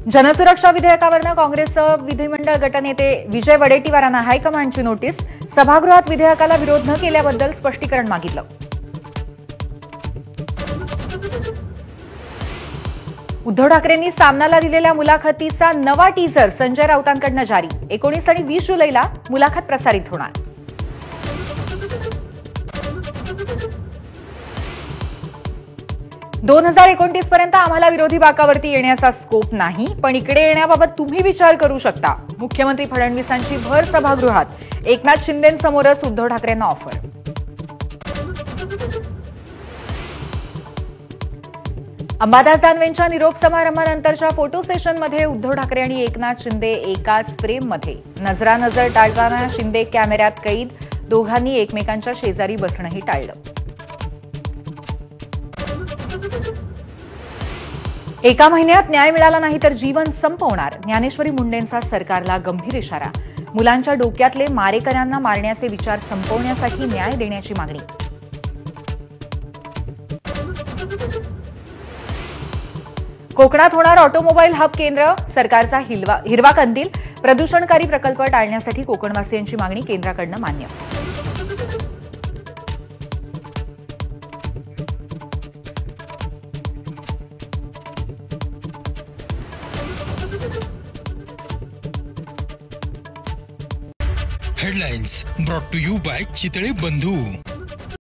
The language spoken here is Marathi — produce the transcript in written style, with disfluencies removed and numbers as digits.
जनसुरक्षा विधेयकावरनं काँग्रेसचं विधिमंडळ गटनेते विजय वडेट्टीवारांना हायकमांडची नोटीस. सभागृहात विधेयकाला विरोध न केल्याबद्दल स्पष्टीकरण मागितलं. उद्धव ठाकरेंनी सामनाला दिलेल्या मुलाखतीचा नवा टीझर संजय राऊतांकडून जारी. 19 आणि 20 जुलैला मुलाखत प्रसारित होणार. "2029 पर्यंत आम्हाला विरोधी बाकावरती येण्याचा स्कोप नाही, पण इकडे येण्याबाबत तुम्ही विचार करू शकता." मुख्यमंत्री फडणवीसांची भर सभागृहात. एकनाथ शिंदेंसमोरच उद्धव ठाकरेंना ऑफर. अंबादास दानवेंच्या निरोप समारंभानंतरच्या फोटो सेशनमध्ये उद्धव ठाकरे आणि एकनाथ शिंदे एकाच फ्रेममध्ये. नजरानजर टाळताना शिंदे कॅमेऱ्यात कैद. दोघांनी एकमेकांच्या शेजारी बसणंही टाळलं. "एका महिन्यात न्याय मिळाला नाही तर जीवन संपवणार." ज्ञानेश्वरी मुंडेंचा सरकारला गंभीर इशारा. मुलांच्या डोक्यातले मारेकऱ्यांना मारण्याचे विचार संपवण्यासाठी न्याय देण्याची मागणी. कोकणात होणार ऑटोमोबाईल हब केंद्र. सरकारचा हिरवा कंदील. प्रदूषणकारी प्रकल्प टाळण्यासाठी कोकणवासियांची मागणी केंद्राकडून मान्य. Headlines brought to you by Chitale बंधू.